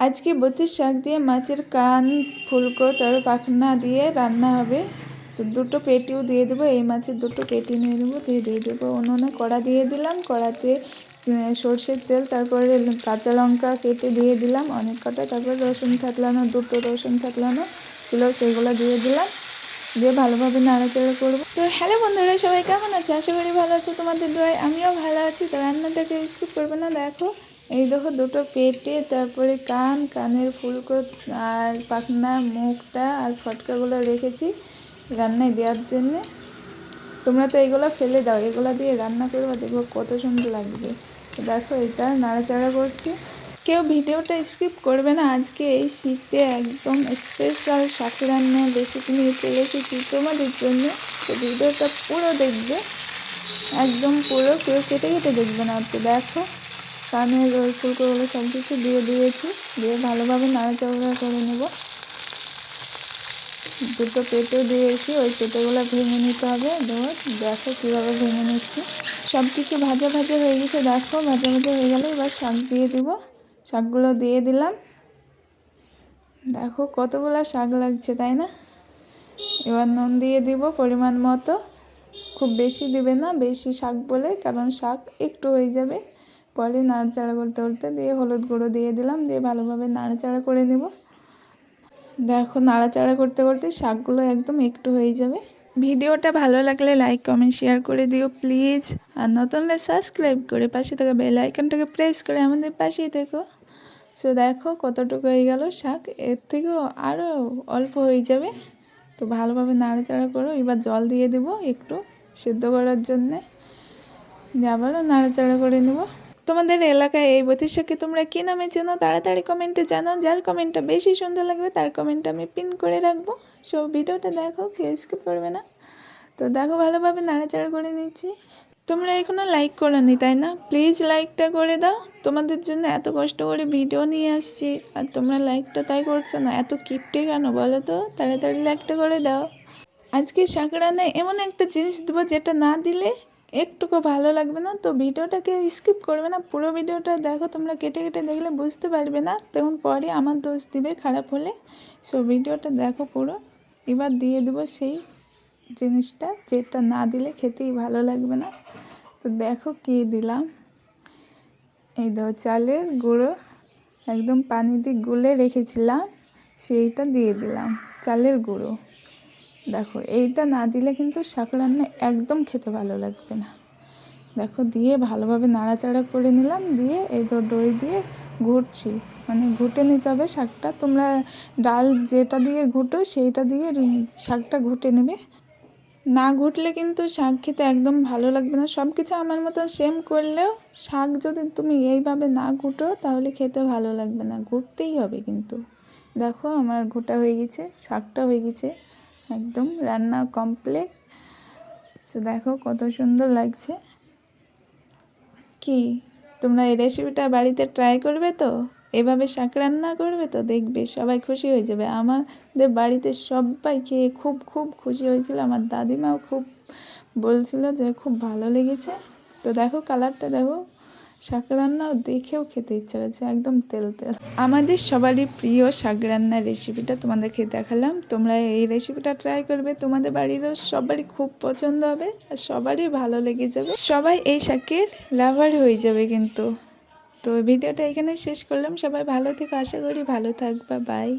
আজকে বতির শাক দিয়ে মাছের কান ফুলকো তার পাখনা দিয়ে রান্না হবে। তো দুটো পেটিও দিয়ে দেবো, এই মাছের দুটো পেটি নিয়ে নেবো, দিয়ে দেবো। উনুনে কড়া দিয়ে দিলাম, কড়াতে সর্ষের তেল, তারপরে কাঁচা লঙ্কা কেটে দিয়ে দিলাম অনেক কটা, তারপর রসুন থাকলানো, দুটো রসুন থাকলানো ছিল সেগুলো দিয়ে দিলাম, দিয়ে ভালোভাবে নাড়াচাড়া করবো। তো হ্যালো বন্ধুরা, সবাই কেমন আছে? আশা করি ভালো আছে, তোমাদের দোয়ায় আমিও ভালো আছি। তো রান্নাটাকে স্কিপ করবে না, দেখো এই দেখো দুটো পেটে, তারপরে কানের ফুলকো আর পাখনা মুখটা আর ফটকাগুলো রেখেছি রান্নায় দেওয়ার জন্যে। তোমরা তো এগুলো ফেলে দাও, এগুলো দিয়ে রান্না করবো, দেখবো কত সুন্দর লাগবে। তো দেখো এটা নাড়াচাড়া করছি। কেউ ভিডিওটা স্কিপ করবে না, আজকে এই শীতে একদম স্পেশাল শাক রান্না রেসিপি নিয়ে চলে এসেছি তোমাদের জন্য। তো ভিডিওটা পুরো দেখবে, একদম পুরো, কেউ কেটে কেটে দেখবে না। তো দেখো কানের ফুলকোগুলো সব কিছু দিয়ে দিয়েছি, দিয়ে ভালোভাবে নাড়াচাড়া করে নেব। দুটো পেটেও দিয়েছি, ওই পেটেগুলো ভেঙে নিতে হবে। দেখো কীভাবে ভেঙে নিচ্ছি। সব কিছু ভাজা ভাজা হয়ে গেছে, দেখো ভাজা ভাজা হয়ে গেলে এবার শাক দিয়ে দিব। শাকগুলো দিয়ে দিলাম, দেখো কতগুলো শাক লাগছে তাই না। এবার নুন দিয়ে দিব পরিমাণ মতো, খুব বেশি দিবে না, বেশি শাক বলে, কারণ শাক একটু হয়ে যাবে পরে নাড়াচাড়া করতে করতে। দিয়ে হলুদ গুঁড়ো দিয়ে দিলাম, দিয়ে ভালোভাবে নাড়াচাড়া করে নেব। দেখো নাড়াচাড়া করতে করতে শাকগুলো একদম একটু হয়ে যাবে। ভিডিওটা ভালো লাগলে লাইক কমেন্ট শেয়ার করে দিও প্লিজ, আর নতুন হলে সাবস্ক্রাইব করে পাশে থাকা বেল আইকনটাকে প্রেস করে আমাদের পাশেই থেকো। সো দেখো কতটুকু হয়ে গেল শাক, এর থেকেও আরও অল্প হয়ে যাবে। তো ভালোভাবে নাড়াচাড়া করো। এবার জল দিয়ে দেবো একটু সিদ্ধ করার জন্যে, আবারও নাড়াচাড়া করে নেব। তোমাদের এলাকায় এই বতির শাককে তোমরা কী নামে চেনো তাড়াতাড়ি কমেন্টে জানাও। যার কমেন্টটা বেশি সুন্দর লাগবে তার কমেন্টটা আমি পিন করে রাখবো। সো ভিডিওটা দেখো, কেউ স্কিপ করবে না। তো দেখো ভালোভাবে নাড়াচাড়া করে নিচ্ছি। তোমরা এখনও লাইক করোনি তাই না? প্লিজ লাইকটা করে দাও, তোমাদের জন্য এত কষ্ট করে ভিডিও নিয়ে আসছি আর তোমরা লাইকটা তাই করছো না। এত কিপটে কেন বলো তো? তাড়াতাড়ি লাইকটা করে দাও। আজকে শাক রান্নায় এমন একটা জিনিস দেবো যেটা না দিলে একটুকু ভালো লাগবে না। তো ভিডিওটাকে স্কিপ করবে না, পুরো ভিডিওটা দেখো। তোমরা কেটে কেটে দেখলে বুঝতে পারবে না, তখন পরে আমার দোষ দিবে খারাপ হলে। সো ভিডিওটা দেখো পুরো। এবার দিয়ে দেবো সেই জিনিসটা যেটা না দিলে খেতেই ভালো লাগবে না। তো দেখো কী দিলাম, এই দেখো চালের গুঁড়ো, একদম পানি দিয়ে গুলে রেখেছিলাম সেইটা দিয়ে দিলাম, চালের গুঁড়ো। দেখো এইটা না দিলে কিন্তু শাক রান্না একদম খেতে ভালো লাগবে না। দেখো দিয়ে ভালোভাবে নাড়াচাড়া করে নিলাম, দিয়ে এই তো দই দিয়ে ঘুটছি, মানে ঘুটে নিতে হবে শাকটা। তোমরা ডাল যেটা দিয়ে ঘুটো সেইটা দিয়ে শাকটা ঘুটে নেবে, না ঘুটলে কিন্তু শাক খেতে একদম ভালো লাগবে না। সব কিছু আমার মতো সেম করলেও শাক যদি তুমি এইভাবে না ঘুটো তাহলে খেতে ভালো লাগবে না, ঘুটতেই হবে কিন্তু। দেখো আমার ঘোটা হয়ে গেছে, শাকটা হয়ে গেছে, একদম রান্না কমপ্লিট। সো দেখো কত সুন্দর লাগছে। কি তোমরা এই রেসিপিটা বাড়িতে ট্রাই করবে তো? এভাবে শাক রান্না করবে তো দেখবে সবাই খুশি হয়ে যাবে। আমাদের বাড়িতে সবাই খেয়ে খুব খুব খুশি হয়েছিল, আমার দাদিমাও খুব বলছিল যে খুব ভালো লেগেছে। তো দেখো কালারটা দেখো, শাক রান্নাও দেখেও খেতে ইচ্ছা করছে, একদম তেল তেল। আমাদের সবারই প্রিয় শাক রান্নার রেসিপিটা তোমাদেরকে দেখালাম। তোমরা এই রেসিপিটা ট্রাই করবে, তোমাদের বাড়িরও সবারই খুব পছন্দ হবে আর সবারই ভালো লেগে যাবে, সবাই এই শাকের লাভার হয়ে যাবে কিন্তু। তো ভিডিওটা এখানে শেষ করলাম, সবাই ভালো থেকো, আশা করি ভালো থাকবা, বাই।